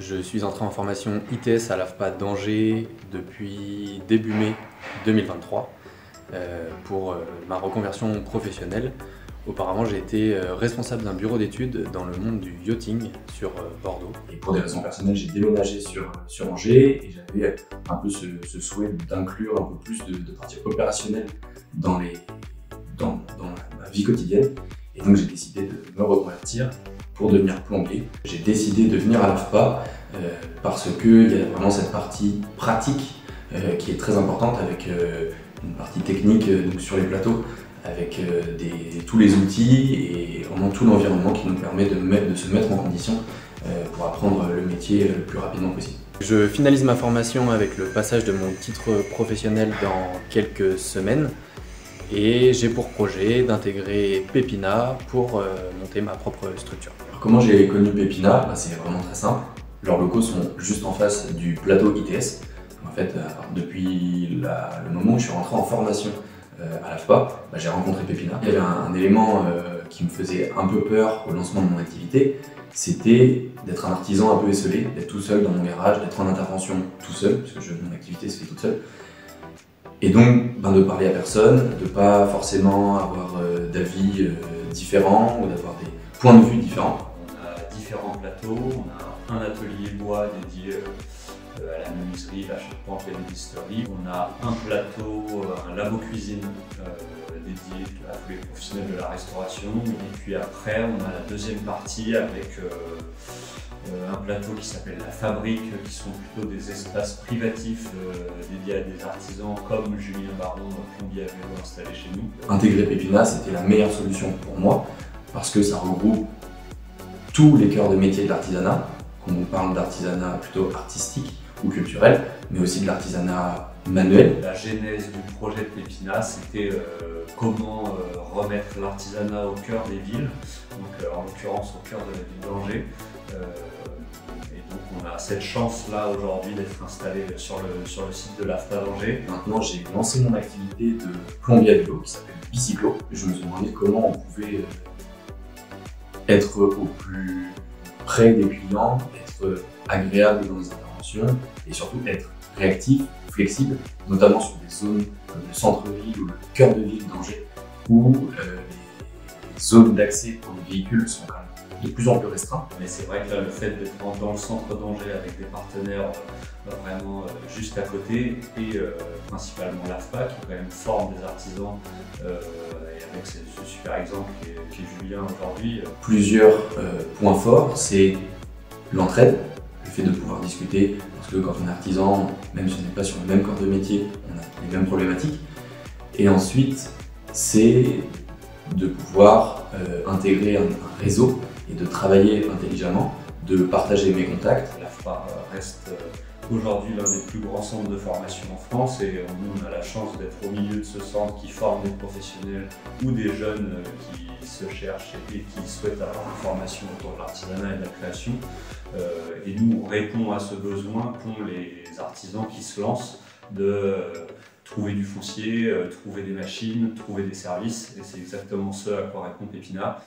Je suis entré en formation ITS à l'AFPA d'Angers depuis début mai 2023 pour ma reconversion professionnelle. Auparavant, j'ai été responsable d'un bureau d'études dans le monde du yachting sur Bordeaux. Et pour des raisons personnelles, j'ai déménagé sur Angers et j'avais un peu ce souhait d'inclure un peu plus de parties opérationnelles dans ma vie quotidienne. Et donc j'ai décidé de me reconvertir pour devenir plombier. J'ai décidé de venir à l'AFPA parce qu'il y a vraiment cette partie pratique qui est très importante avec une partie technique donc sur les plateaux, avec tous les outils et vraiment tout l'environnement qui nous permet de se mettre en condition pour apprendre le métier le plus rapidement possible. Je finalise ma formation avec le passage de mon titre professionnel dans quelques semaines et j'ai pour projet d'intégrer Pépina pour monter ma propre structure. Alors, comment j'ai connu Pépina? C'est vraiment très simple. Leurs locaux sont juste en face du plateau ITS. En fait, depuis le moment où je suis rentré en formation à l'AFPA, j'ai rencontré Pépina. Il y avait un élément qui me faisait un peu peur au lancement de mon activité, c'était d'être un artisan un peu esseulé, d'être tout seul dans mon garage, d'être en intervention tout seul, parce que mon activité se fait toute seule. Et donc, de parler à personne, de pas forcément avoir d'avis différents ou d'avoir des points de vue différents. On a différents plateaux, on a un atelier bois dédié à la menuiserie, la charpente et l'ébénisterie. On a un plateau, un labo cuisine dédié à tous les professionnels de la restauration. Et puis après, on a la deuxième partie avec un plateau qui s'appelle la fabrique, qui sont plutôt des espaces privatifs dédiés à des artisans comme Julien Baron, plombier à vélo installé chez nous. Intégrer Pépina, c'était la meilleure solution pour moi parce que ça regroupe tous les cœurs de métier de l'artisanat. On parle d'artisanat plutôt artistique ou culturel, mais aussi de l'artisanat manuel. La genèse du projet de Pépina, c'était comment remettre l'artisanat au cœur des villes, donc en l'occurrence au cœur de la ville d'Angers. Et donc on a cette chance-là aujourd'hui d'être installé sur le site de l'AFPA d'Angers. Maintenant, j'ai lancé mon activité de plombier à vélo qui s'appelle Bicyclo. Je me suis demandé comment on pouvait être au plus près des clients, être agréable dans les interventions et surtout être réactif, flexible, notamment sur des zones comme le centre-ville ou le cœur de ville d'Angers où les zones d'accès pour les véhicules sont quand même de plus en plus restreintes. Mais c'est vrai que là, le fait d'être dans le centre d'Angers avec des partenaires vraiment juste à côté et principalement l'AFPA qui quand même forme des artisans et avec ce super exemple qui est Julien aujourd'hui. Plusieurs points forts, c'est l'entraide, le fait de pouvoir discuter, parce que quand on est artisan, même si on n'est pas sur le même corps de métier, on a les mêmes problématiques. Et ensuite, c'est de pouvoir intégrer un réseau et de travailler intelligemment, de partager mes contacts. L'AFPA reste aujourd'hui l'un des plus grands centres de formation en France et nous on a la chance d'être au milieu de ce centre qui forme des professionnels ou des jeunes qui se cherchent et qui souhaitent avoir une formation autour de l'artisanat et de la création. Et nous on répond à ce besoin qu'ont les artisans qui se lancent de trouver du foncier, trouver des machines, trouver des services et c'est exactement ce à quoi répond Pépina.